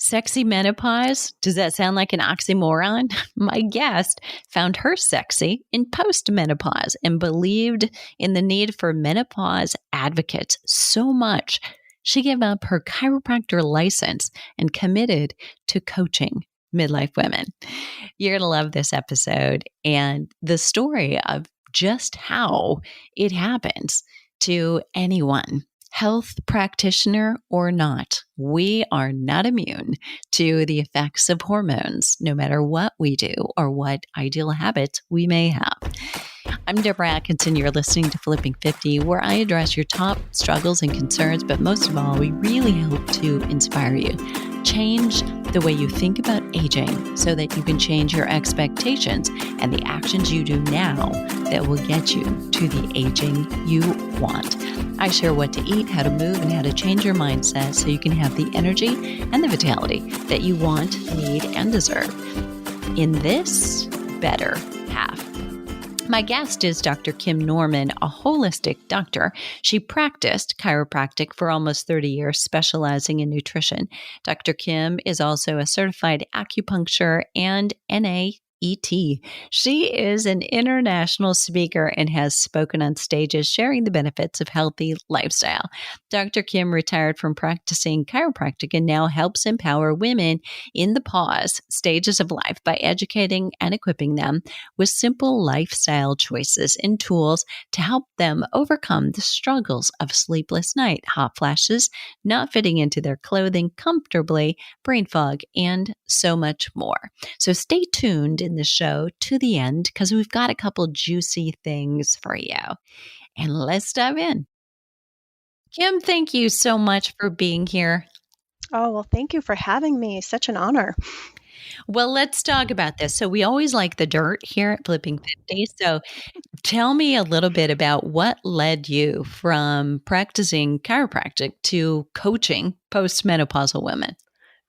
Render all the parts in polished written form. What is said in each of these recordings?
Sexy menopause? Does that sound like an oxymoron? My guest found her sexy in postmenopause and believed in the need for menopause advocates so much she gave up her chiropractor license and committed to coaching midlife women. You're going to love this episode and the story of just how it happens to anyone, health practitioner or not. We are not immune to the effects of hormones, no matter what we do or what ideal habits we may have. I'm Deborah Atkinson. You're listening to Flipping 50, where I address your top struggles and concerns, but most of all, we really hope to inspire you. Change the way you think about aging so that you can change your expectations and the actions you do now that will get you to the aging you want. I share what to eat, how to move, and how to change your mindset so you can have the energy and the vitality that you want, need, and deserve in this better half. My guest is Dr. Kim Norman, a holistic doctor. She practiced chiropractic for almost 30 years, specializing in nutrition. Dr. Kim is also a certified acupuncture and NAET. She is an international speaker and has spoken on stages sharing the benefits of healthy lifestyle. Dr. Kim retired from practicing chiropractic and now helps empower women in the pause stages of life by educating and equipping them with simple lifestyle choices and tools to help them overcome the struggles of sleepless night, hot flashes, not fitting into their clothing comfortably, brain fog, and so much more. So stay tuned in the show to the end because we've got a couple juicy things for you. And let's dive in. Kim, thank you so much for being here. Oh, well, thank you for having me. Such an honor. Well, let's talk about this. So we always like the dirt here at Flipping 50. So tell me a little bit about what led you from practicing chiropractic to coaching postmenopausal women.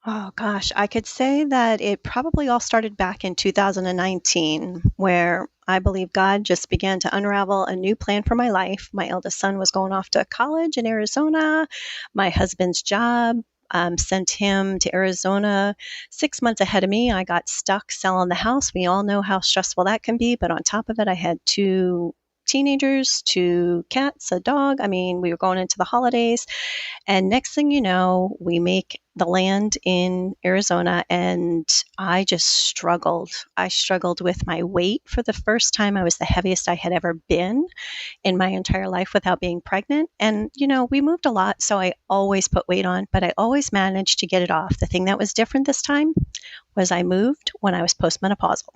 Oh, gosh. I could say that it probably all started back in 2019, where I believe God just began to unravel a new plan for my life. My eldest son was going off to college in Arizona. My husband's job sent him to Arizona 6 months ahead of me. I got stuck selling the house. We all know how stressful that can be. But on top of it, I had 2 teenagers, 2 cats, a dog. I mean, we were going into the holidays. And next thing you know, we make the land in Arizona, and I just struggled. I struggled with my weight. For the first time, I was the heaviest I had ever been in my entire life without being pregnant. And, we moved a lot, so I always put weight on, but I always managed to get it off. The thing that was different this time was I moved when I was postmenopausal,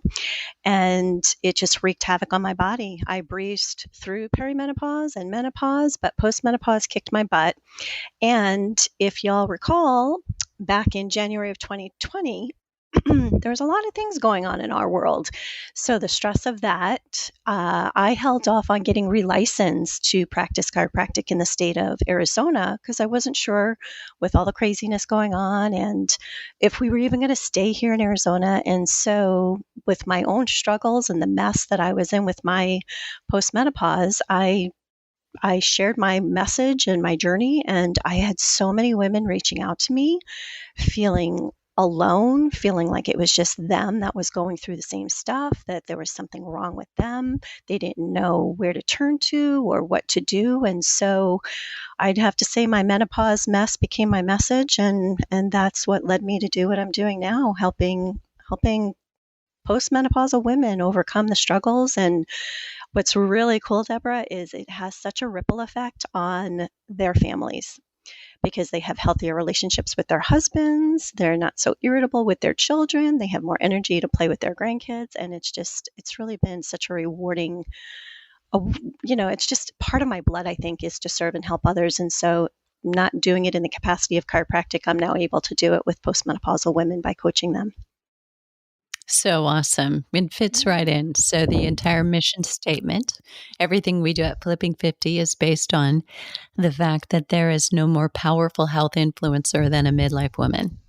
and it just wreaked havoc on my body. I breezed through perimenopause and menopause, but postmenopause kicked my butt. And if y'all recall, back in January of 2020, there was a lot of things going on in our world. So the stress of that, I held off on getting relicensed to practice chiropractic in the state of Arizona because I wasn't sure with all the craziness going on and if we were even going to stay here in Arizona. And so with my own struggles and the mess that I was in with my postmenopause, I shared my message and my journey, and I had so many women reaching out to me, feeling alone, feeling like it was just them that was going through the same stuff, that there was something wrong with them. They didn't know where to turn to or what to do. And so I'd have to say my menopause mess became my message, and that's what led me to do what I'm doing now, helping postmenopausal women overcome the struggles. And what's really cool, Deborah, is it has such a ripple effect on their families because they have healthier relationships with their husbands. They're not so irritable with their children. They have more energy to play with their grandkids. And it's really been such a rewarding, it's just part of my blood, I think, is to serve and help others. And so not doing it in the capacity of chiropractic, I'm now able to do it with postmenopausal women by coaching them. So awesome. It fits right in. So the entire mission statement, everything we do at Flipping 50 is based on the fact that there is no more powerful health influencer than a midlife woman.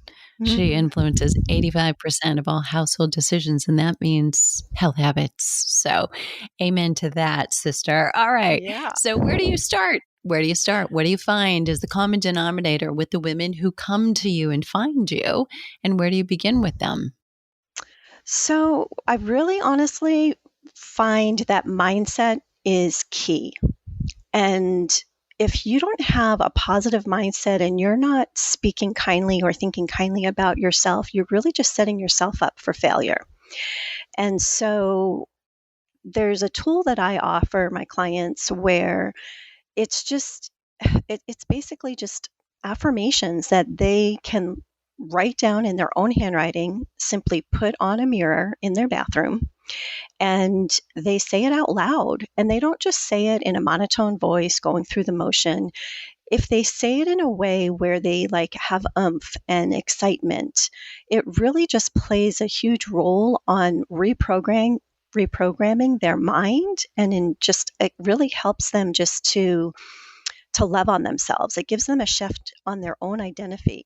Mm-hmm. She influences 85% of all household decisions, and that means health habits. So amen to that, sister. All right. Yeah. So where do you start? Where do you start? What do you find is the common denominator with the women who come to you and find you? And where do you begin with them? So I really honestly find that mindset is key. And if you don't have a positive mindset and you're not speaking kindly or thinking kindly about yourself, you're really just setting yourself up for failure. And so there's a tool that I offer my clients where it's just, it's basically just affirmations that they can write down in their own handwriting, simply put on a mirror in their bathroom, and they say it out loud. And they don't just say it in a monotone voice going through the motion. If they say it in a way where they like have oomph and excitement, it really just plays a huge role on reprogramming their mind, and in just it really helps them just to love on themselves. It gives them a shift on their own identity,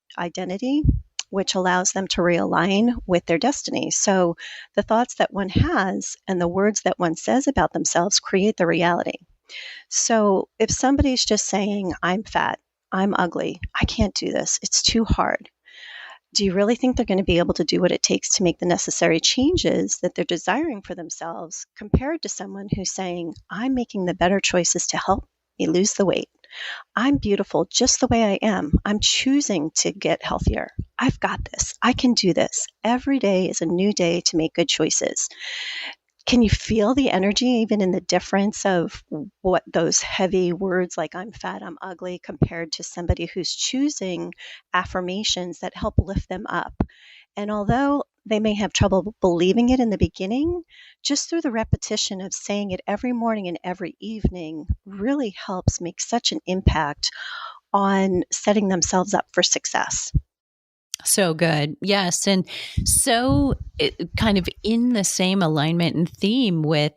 which allows them to realign with their destiny. So the thoughts that one has and the words that one says about themselves create the reality. So if somebody's just saying, I'm fat, I'm ugly, I can't do this, it's too hard, do you really think they're going to be able to do what it takes to make the necessary changes that they're desiring for themselves, compared to someone who's saying, I'm making the better choices to help me lose the weight? I'm beautiful just the way I am. I'm choosing to get healthier. I've got this. I can do this. Every day is a new day to make good choices. Can you feel the energy even in the difference of what those heavy words like I'm fat, I'm ugly, compared to somebody who's choosing affirmations that help lift them up? And although they may have trouble believing it in the beginning, just through the repetition of saying it every morning and every evening really helps make such an impact on setting themselves up for success. So good. Yes. And so kind of in the same alignment and theme with,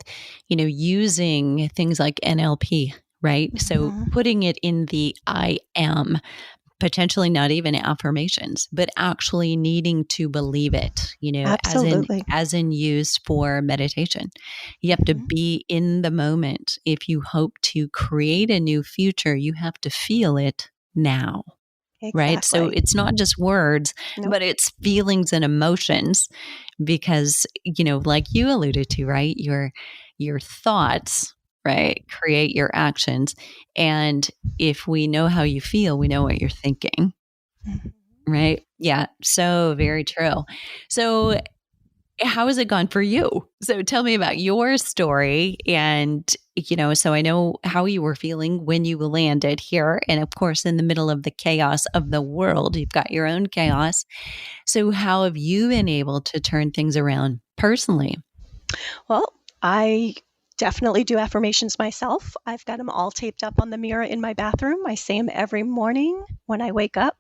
using things like NLP, right? Mm-hmm. So putting it in the I am, potentially not even affirmations, but actually needing to believe it, Absolutely. as in used for meditation. You have to be in the moment. If you hope to create a new future, you have to feel it now. Exactly. Right. So it's not just words, but it's feelings and emotions, because, like you alluded to, right? Your thoughts, right, create your actions. And if we know how you feel, we know what you're thinking. Right. Yeah. So very true. So how has it gone for you? So tell me about your story. And, so I know how you were feeling when you landed here. And of course, in the middle of the chaos of the world, you've got your own chaos. So how have you been able to turn things around personally? Well, I definitely do affirmations myself. I've got them all taped up on the mirror in my bathroom. I say them every morning when I wake up.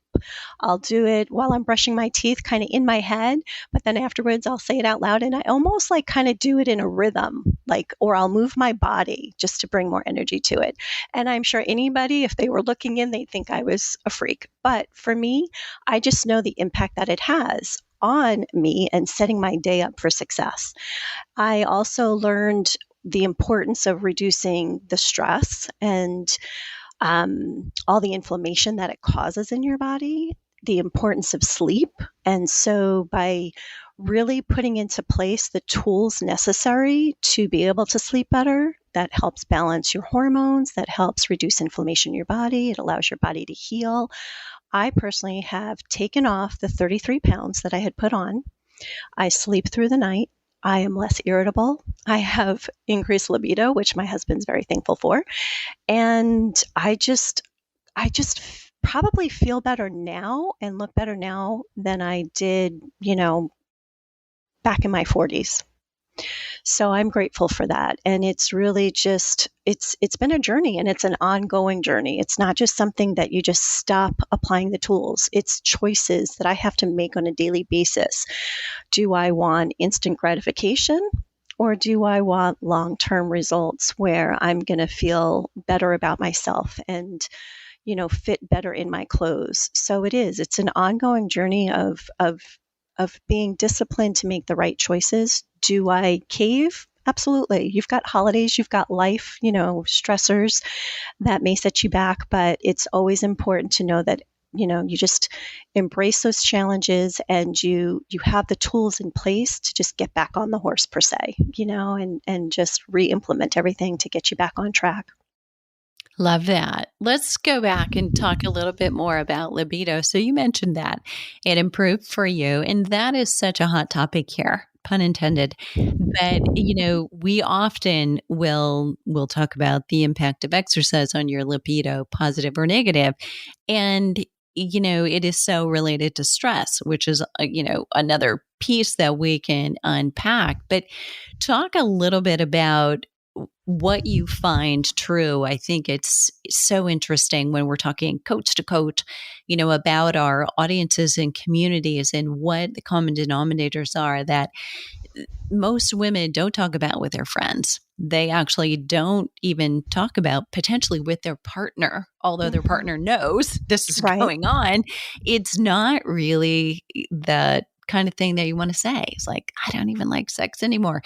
I'll do it while I'm brushing my teeth, kind of in my head, but then afterwards I'll say it out loud, and I almost like kind of do it in a rhythm, or I'll move my body just to bring more energy to it. And I'm sure anybody, if they were looking in, they'd think I was a freak. But for me, I just know the impact that it has on me and setting my day up for success. I also learned the importance of reducing the stress and all the inflammation that it causes in your body, the importance of sleep. And so by really putting into place the tools necessary to be able to sleep better, that helps balance your hormones, that helps reduce inflammation in your body, it allows your body to heal. I personally have taken off the 33 pounds that I had put on. I sleep through the night. I am less irritable. I have increased libido, which my husband's very thankful for. And I just probably feel better now and look better now than I did, back in my 40s. So I'm grateful for that. And it's really just, it's been a journey, and it's an ongoing journey. It's not just something that you just stop applying the tools. It's choices that I have to make on a daily basis. Do I want instant gratification, or do I want long-term results where I'm going to feel better about myself and, fit better in my clothes? So it's an ongoing journey of being disciplined to make the right choices. Do I cave Absolutely. You've got holidays, you've got life, stressors that may set you back, but it's always important to know that, you just embrace those challenges and you have the tools in place to just get back on the horse per se, and just re-implement everything to get you back on track. Love that. Let's go back and talk a little bit more about libido. So you mentioned that it improved for you, and that is such a hot topic here, pun intended. But we often will talk about the impact of exercise on your libido, positive or negative, and it is so related to stress, which is another piece that we can unpack. But talk a little bit about what you find true. I think it's so interesting when we're talking coach to coach, about our audiences and communities and what the common denominators are that most women don't talk about with their friends. They actually don't even talk about potentially with their partner, although their partner knows this is Right. going on. It's not really the kind of thing that you want to say. It's like, I don't even like sex anymore.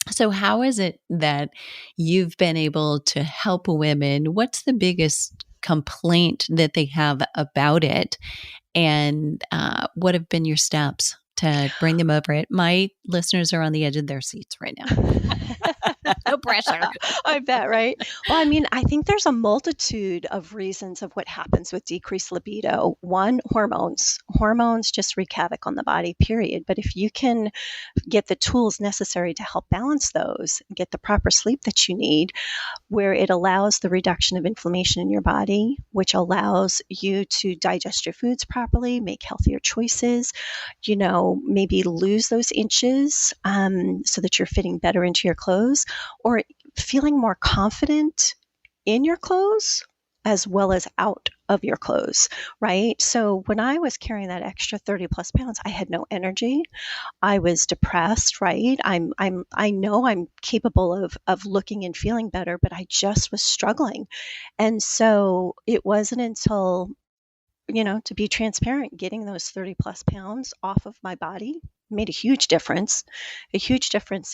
So how is it that you've been able to help women? What's the biggest complaint that they have about it? And what have been your steps to bring them over it? My listeners are on the edge of their seats right now. No pressure. I bet, right? Well, I think there's a multitude of reasons of what happens with decreased libido. One, hormones. Hormones just wreak havoc on the body, period. But if you can get the tools necessary to help balance those, get the proper sleep that you need, where it allows the reduction of inflammation in your body, which allows you to digest your foods properly, make healthier choices, maybe lose those inches so that you're fitting better into your clothes, or feeling more confident in your clothes as well as out of your clothes, right? So when I was carrying that extra 30 plus pounds, I had no energy. I was depressed, right? I know I'm capable of looking and feeling better, but I just was struggling. And so it wasn't until, to be transparent, getting those 30 plus pounds off of my body made a huge difference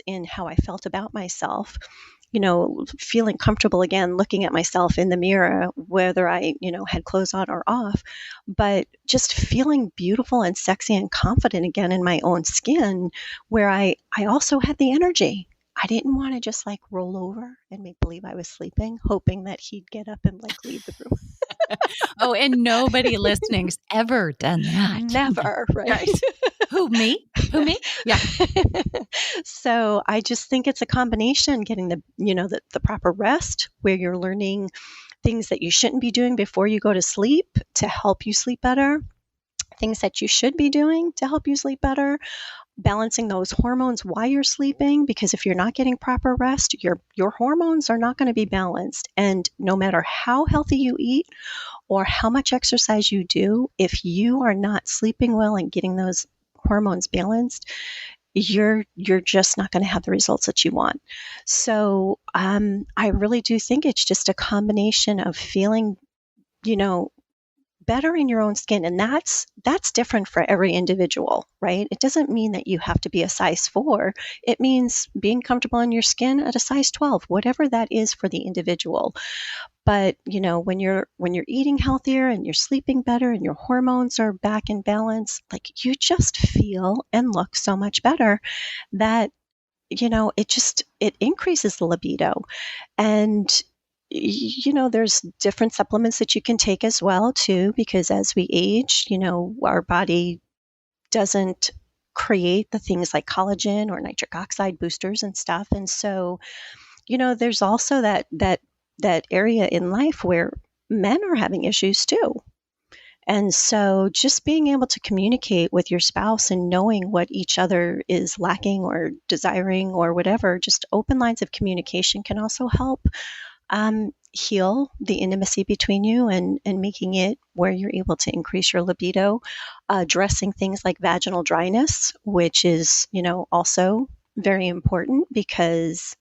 in how I felt about myself. Feeling comfortable again, looking at myself in the mirror, whether I, had clothes on or off, but just feeling beautiful and sexy and confident again in my own skin, where I also had the energy. I didn't want to just like roll over and make believe I was sleeping, hoping that he'd get up and like leave the room. Oh, and nobody listening's ever done that. Never, right? Right. Who, me? Yeah. So I just think it's a combination, getting the proper rest, where you're learning things that you shouldn't be doing before you go to sleep to help you sleep better, things that you should be doing to help you sleep better, balancing those hormones while you're sleeping, because if you're not getting proper rest, your hormones are not going to be balanced. And no matter how healthy you eat or how much exercise you do, if you are not sleeping well and getting those hormones balanced, you're just not going to have the results that you want. So I really do think it's just a combination of feeling, better in your own skin. And that's different for every individual, right? It doesn't mean that you have to be a size 4. It means being comfortable in your skin at a size 12, whatever that is for the individual. But, when you're eating healthier and you're sleeping better and your hormones are back in balance, like, you just feel and look so much better that, it increases the libido. And there's different supplements that you can take as well too, because as we age, our body doesn't create the things like collagen or nitric oxide boosters and stuff. And so, there's also that area in life where men are having issues too. And so just being able to communicate with your spouse and knowing what each other is lacking or desiring or whatever, just open lines of communication can also help heal the intimacy between you and making it where you're able to increase your libido, addressing things like vaginal dryness, which is, also very important, because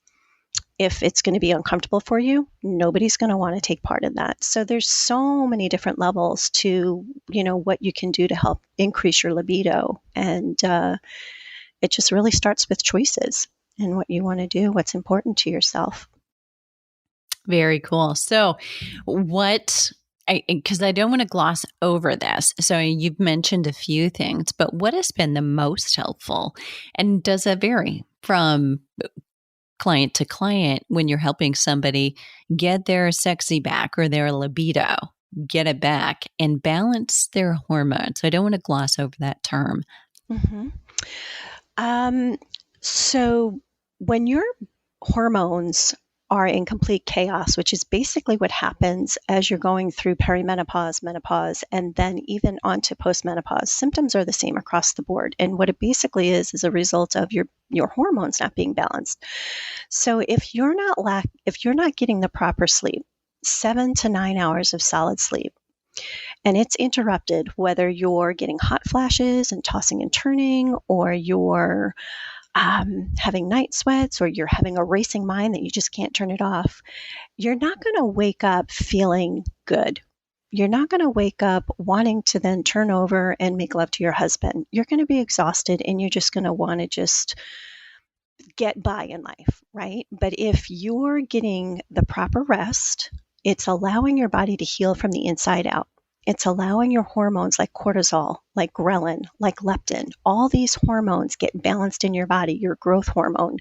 if it's going to be uncomfortable for you, nobody's going to want to take part in that. So there's so many different levels to, what you can do to help increase your libido. And it just really starts with choices. and what you want to do, what's important to yourself. Very cool. So, because I don't want to gloss over this. So, you've mentioned a few things, but what has been the most helpful? And does it vary from client to client when you're helping somebody get their sexy back or their libido, get it back and balance their hormones? So I don't want to gloss over that term. Mm-hmm. So when your hormones are in complete chaos, which is basically what happens as you're going through perimenopause, menopause, and then even onto postmenopause, symptoms are the same across the board. And what it basically is a result of your hormones not being balanced. So if you're not getting the proper sleep, 7 to 9 hours of solid sleep, and it's interrupted, whether you're getting hot flashes and tossing and turning, or you're having night sweats, or you're having a racing mind that you just can't turn it off, you're not going to wake up feeling good. You're not going to wake up wanting to then turn over and make love to your husband. You're going to be exhausted, and you're just going to want to just get by in life, right? But if you're getting the proper rest, it's allowing your body to heal from the inside out. It's allowing your hormones like cortisol, like ghrelin, like leptin, all these hormones get balanced in your body, your growth hormone.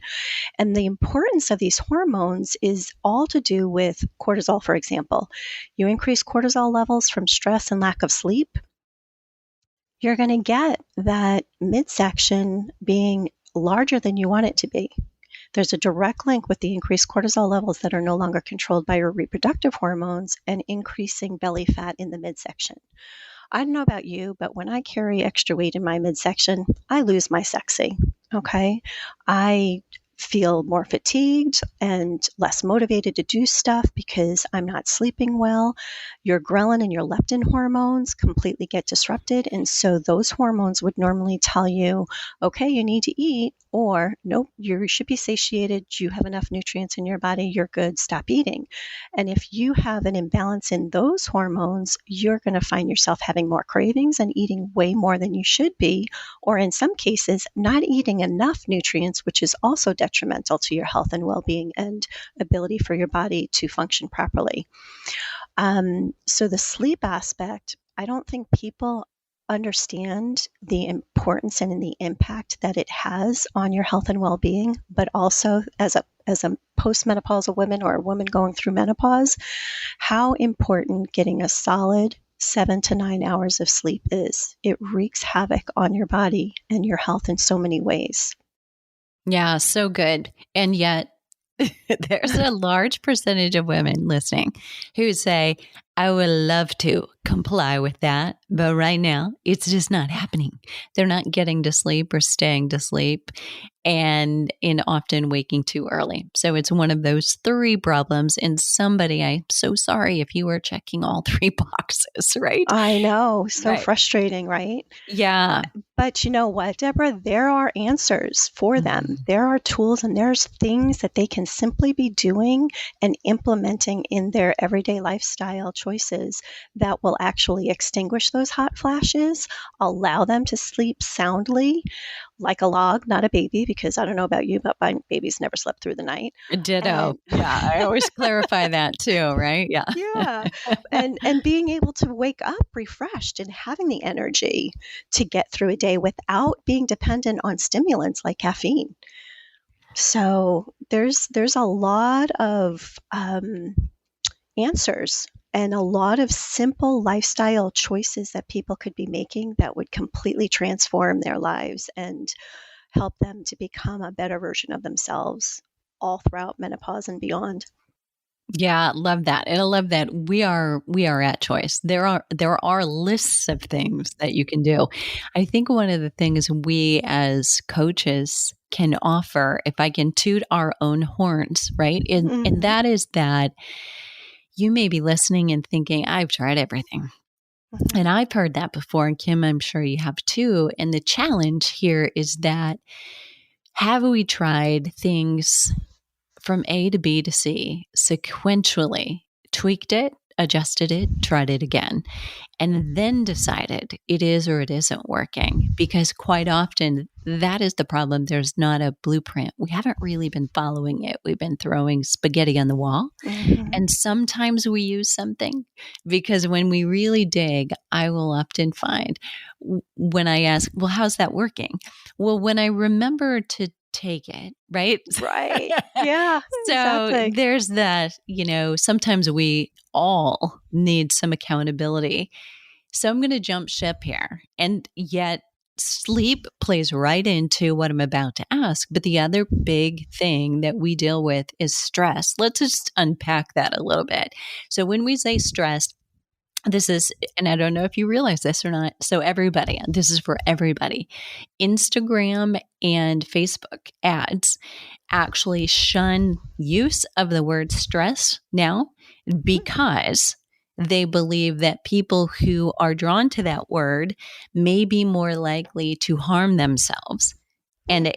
And the importance of these hormones is all to do with cortisol, for example. You increase cortisol levels from stress and lack of sleep, you're going to get that midsection being larger than you want it to be. There's a direct link with the increased cortisol levels that are no longer controlled by your reproductive hormones and increasing belly fat in the midsection. I don't know about you, but when I carry extra weight in my midsection, I lose my sexy. Okay. I feel more fatigued and less motivated to do stuff because I'm not sleeping well. Your ghrelin and your leptin hormones completely get disrupted. And so those hormones would normally tell you, okay, you need to eat, or nope, you should be satiated. You have enough nutrients in your body. You're good. Stop eating. And if you have an imbalance in those hormones, you're going to find yourself having more cravings and eating way more than you should be, or in some cases, not eating enough nutrients, which is also detrimental to your health and well-being and ability for your body to function properly. So the sleep aspect, I don't think people understand the importance and the impact that it has on your health and well-being, but also as a postmenopausal woman or a woman going through menopause, how important getting a solid 7 to 9 hours of sleep is. It wreaks havoc on your body and your health in so many ways. Yeah, so good. And yet there's a large percentage of women listening who say, I would love to comply with that, but right now it's just not happening. They're not getting to sleep or staying to sleep and often waking too early. So it's one of those three problems. And somebody, I'm so sorry if you were checking all three boxes, right? I know. So Right. frustrating, right? Yeah. But you know what, Deborah? There are answers for them. There are tools and there's things that they can simply be doing and implementing in their everyday lifestyle choices that will actually extinguish those hot flashes, allow them to sleep soundly, like a log, not a baby, because I don't know about you, but my babies never slept through the night. Ditto. Yeah. I always clarify that too, right? Yeah. Yeah. And being able to wake up refreshed and having the energy to get through a day without being dependent on stimulants like caffeine. So there's a lot of answers and a lot of simple lifestyle choices that people could be making that would completely transform their lives and help them to become a better version of themselves all throughout menopause and beyond. Yeah, love that. And I love that we are at choice. There are lists of things that you can do. I think one of the things we as coaches can offer, if I can toot our own horns, right? And that is that you may be listening and thinking, I've tried everything. And I've heard that before. And Kim, I'm sure you have too. And the challenge here is that have we tried things from A to B to C sequentially, tweaked it, adjusted it, tried it again, and then decided it is or it isn't working? Because quite often that is the problem. There's not a blueprint. We haven't really been following it. We've been throwing spaghetti on the wall. Mm-hmm. And sometimes we use something because when we really dig, I will often find when I ask, well, how's that working? Well, when I remember to take it, right? Right. Yeah, So exactly. there's that, sometimes we all need some accountability. So I'm going to jump ship here. And yet, sleep plays right into what I'm about to ask. But the other big thing that we deal with is stress. Let's just unpack that a little bit. So when we say stress, this is, and I don't know if you realize this or not. So, everybody, this is for everybody. Instagram and Facebook ads actually shun use of the word stress now because they believe that people who are drawn to that word may be more likely to harm themselves. And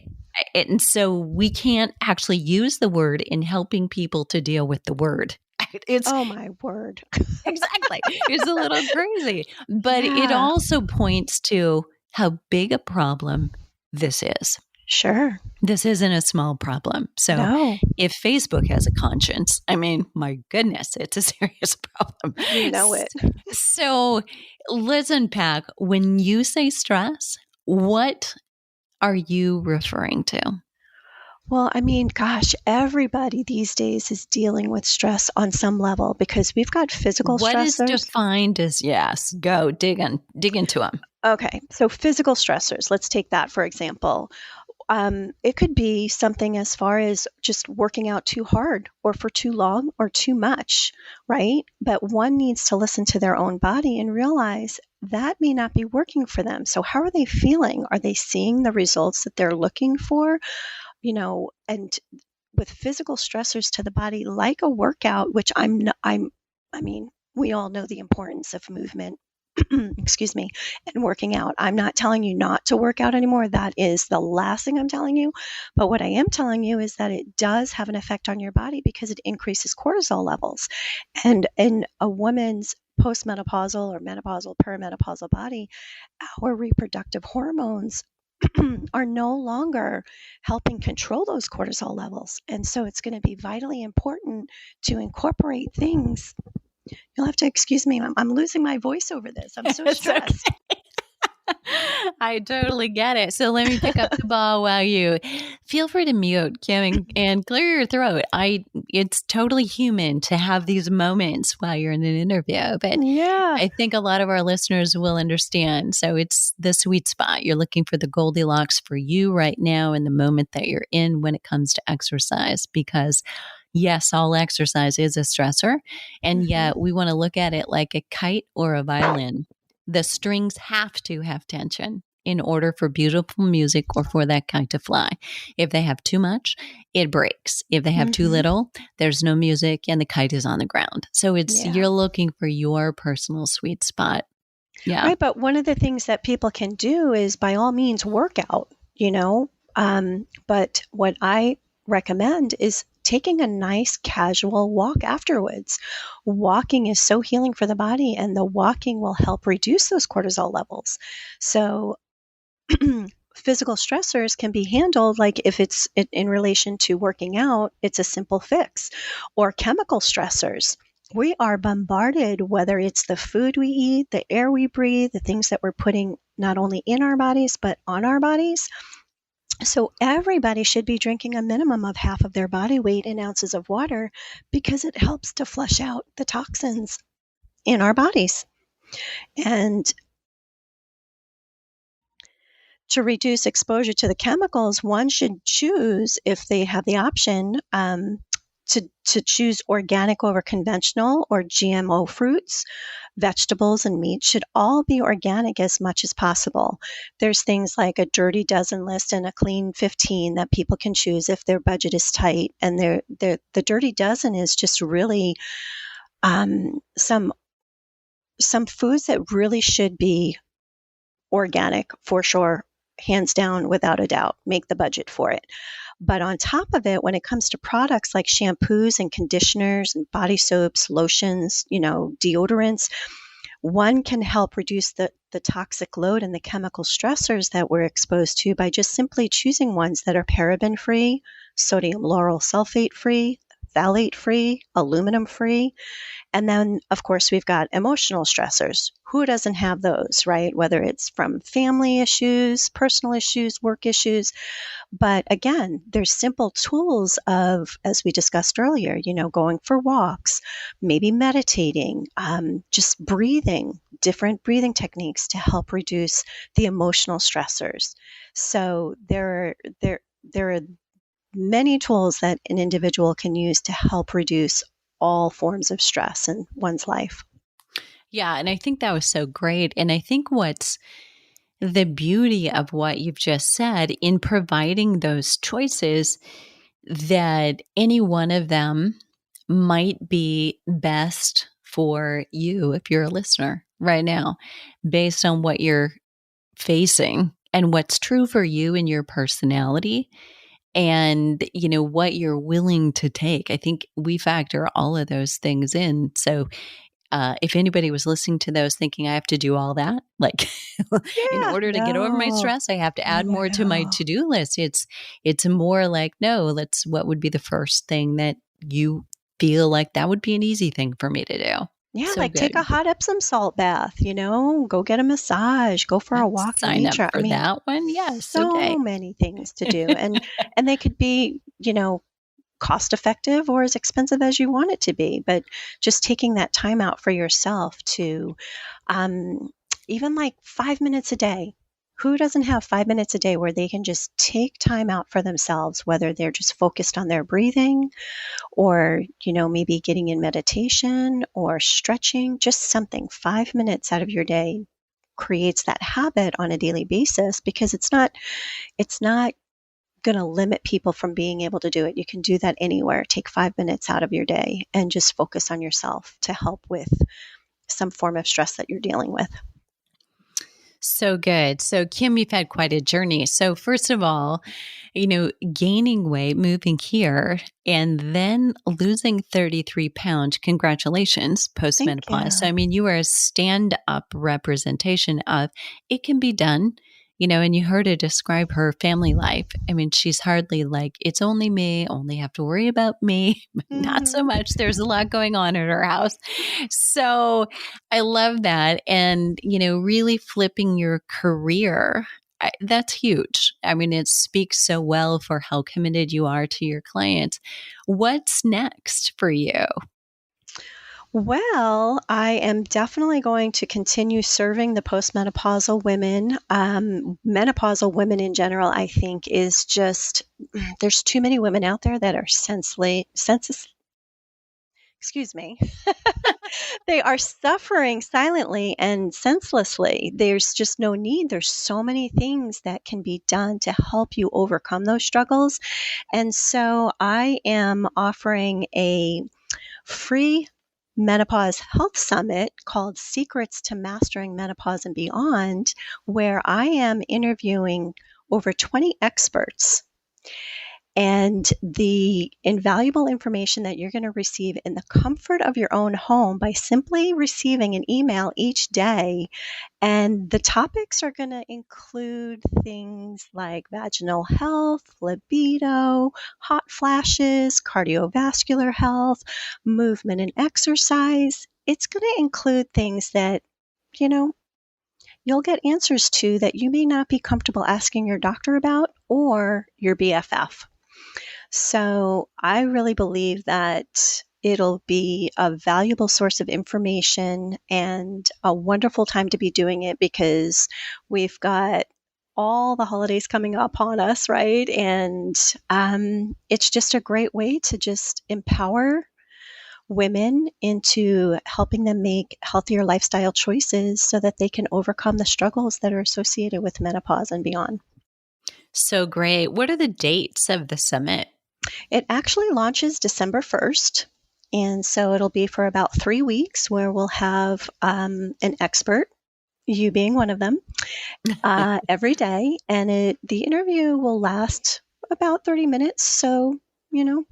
so we can't actually use the word in helping people to deal with the word. It's Oh, my word. exactly. It's a little crazy, but it Yeah. also points to how big a problem this is. Sure. This isn't a small problem. So No. if Facebook has a conscience, I mean, my goodness, it's a serious problem. You know it. So let's unpack. When you say stress, what are you referring to? Well, I mean, gosh, everybody these days is dealing with stress on some level because we've got physical What is stressors. defined as yes? Go dig into them. Okay, so physical stressors, let's take that for example. It could be something as far as just working out too hard or for too long or too much, right? But one needs to listen to their own body and realize that may not be working for them. So, how are they feeling? Are they seeing the results that they're looking for? And with physical stressors to the body, like a workout, which I mean, we all know the importance of movement. Excuse me, and working out. I'm not telling you not to work out anymore. That is the last thing I'm telling you. But what I am telling you is that it does have an effect on your body because it increases cortisol levels. And in a woman's postmenopausal or menopausal, perimenopausal body, our reproductive hormones are no longer helping control those cortisol levels. And so it's going to be vitally important to incorporate things. You'll have to excuse me. I'm losing my voice over this. I'm so stressed. Okay. I totally get it. So let me pick up the ball while you feel free to mute, Kim, and clear your throat. It's totally human to have these moments while you're in an interview, but Yeah. I think a lot of our listeners will understand. So it's the sweet spot. You're looking for the Goldilocks for you right now in the moment that you're in when it comes to exercise, because yes, all exercise is a stressor. And yet we want to look at it like a kite or a violin. The strings have to have tension in order for beautiful music or for that kite to fly. If they have too much, it breaks. If they have too little, there's no music and the kite is on the ground. So you're looking for your personal sweet spot. Yeah. Right. But one of the things that people can do is by all means work out, but what I recommend is taking a nice casual walk afterwards. Walking is so healing for the body, and the walking will help reduce those cortisol levels. So physical stressors can be handled like if it's in relation to working out, it's a simple fix. Or chemical stressors. We are bombarded, whether it's the food we eat, the air we breathe, the things that we're putting not only in our bodies, but on our bodies. So everybody should be drinking a minimum of half of their body weight in ounces of water because it helps to flush out the toxins in our bodies. And to reduce exposure to the chemicals, one should choose, if they have the option, to choose organic over conventional or GMO fruits. Vegetables and meat should all be organic as much as possible. There's things like a dirty dozen list and a clean 15 that people can choose if their budget is tight. And the dirty dozen is just really some foods that really should be organic for sure, hands down, without a doubt. Make the budget for it. But on top of it, when it comes to products like shampoos and conditioners and body soaps, lotions, deodorants, one can help reduce the toxic load and the chemical stressors that we're exposed to by just simply choosing ones that are paraben free, sodium lauryl sulfate free, phthalate free, aluminum free. And then, of course, we've got emotional stressors. Who doesn't have those, right? Whether it's from family issues, personal issues, work issues. But again, there's simple tools of, as we discussed earlier, going for walks, maybe meditating, just breathing, different breathing techniques to help reduce the emotional stressors. So there are many tools that an individual can use to help reduce all forms of stress in one's life. Yeah. And I think that was so great. And I think what's the beauty of what you've just said in providing those choices, that any one of them might be best for you if you're a listener right now, based on what you're facing and what's true for you and your personality, and what you're willing to take. I think we factor all of those things in. So if anybody was listening to those thinking I have to do all that, like in Yeah, order to get over my no, stress, I have to add more to my no. to-do list. It's more like, no, what would be the first thing that you feel like that would be an easy thing for me to do? Yeah, So like take a good. hot Epsom salt bath, go get a massage, go for a Let's walk in sign up nature. I for mean, that one. Yes. so Okay. many things to do. And they could be, cost effective or as expensive as you want it to be. But just taking that time out for yourself to um, even like 5 minutes a day. Who doesn't have 5 minutes a day where they can just take time out for themselves, whether they're just focused on their breathing or, maybe getting in meditation or stretching, just something 5 minutes out of your day creates that habit on a daily basis because it's not going to limit people from being able to do it. You can do that anywhere. Take 5 minutes out of your day and just focus on yourself to help with some form of stress that you're dealing with. So good. So, Kim, you've had quite a journey. So, first of all, gaining weight, moving here, and then losing 33 pounds. Congratulations, Thank postmenopause. So, you. I mean, you are a stand up representation of it can be done. And you heard her describe her family life. I mean, she's hardly like, it's only me, only have to worry about me. Not so Mhm. much. There's a lot going on at her house. So I love that. And, really flipping your career, that's huge. I mean, it speaks so well for how committed you are to your clients. What's next for you? Well, I am definitely going to continue serving the postmenopausal women. Menopausal women in general, I think, is just there's too many women out there that are excuse me. They are suffering silently and senselessly. There's just no need. There's so many things that can be done to help you overcome those struggles. And so I am offering a free menopause health summit called Secrets to Mastering Menopause and Beyond, where I am interviewing over 20 experts. And the invaluable information that you're going to receive in the comfort of your own home by simply receiving an email each day. And the topics are going to include things like vaginal health, libido, hot flashes, cardiovascular health, movement and exercise. It's going to include things that, you know, you'll get answers to that you may not be comfortable asking your doctor about or your BFF. So I really believe that it'll be a valuable source of information and a wonderful time to be doing it because we've got all the holidays coming up on us, right? And it's just a great way to just empower women into helping them make healthier lifestyle choices so that they can overcome the struggles that are associated with menopause and beyond. So great. What are the dates of the summit? It actually launches December 1st. And so it'll be for about 3 weeks where we'll have an expert, you being one of them, every day. And the interview will last about 30 minutes. So,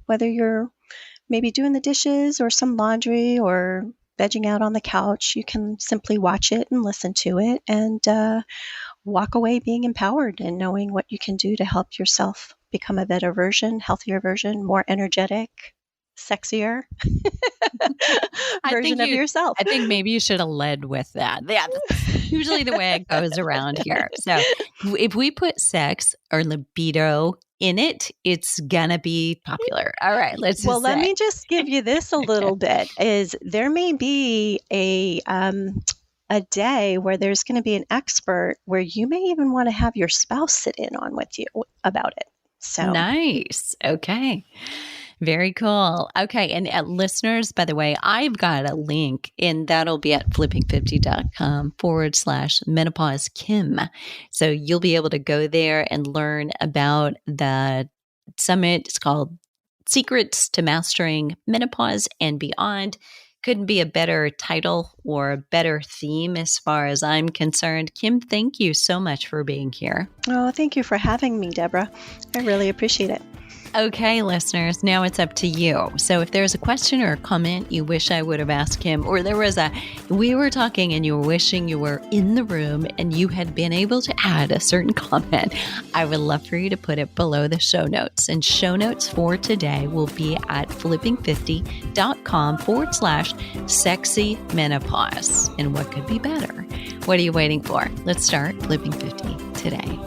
whether you're maybe doing the dishes or some laundry or vegging out on the couch, you can simply watch it and listen to it and walk away being empowered and knowing what you can do to help yourself become a better version, healthier version, more energetic, sexier version of yourself. I think maybe you should have led with that. Yeah, that's usually the way it goes around here. So if we put sex or libido in it, it's gonna be popular. All right, let's just let me just give you this a little bit. Is there may be a day where there's going to be an expert where you may even want to have your spouse sit in on with you about it. So nice. Okay. Very cool. Okay. And listeners, by the way, I've got a link and that'll be at flipping50.com/menopause Kim. So you'll be able to go there and learn about the summit. It's called Secrets to Mastering Menopause and Beyond. Couldn't be a better title or a better theme as far as I'm concerned. Kim, thank you so much for being here. Oh, thank you for having me, Deborah. I really appreciate it. Okay, listeners, now it's up to you. So if there's a question or a comment you wish I would have asked him, or we were talking and you were wishing you were in the room and you had been able to add a certain comment, I would love for you to put it below the show notes. And show notes for today will be at flipping50.com/sexy menopause. And what could be better? What are you waiting for? Let's start Flipping 50 today.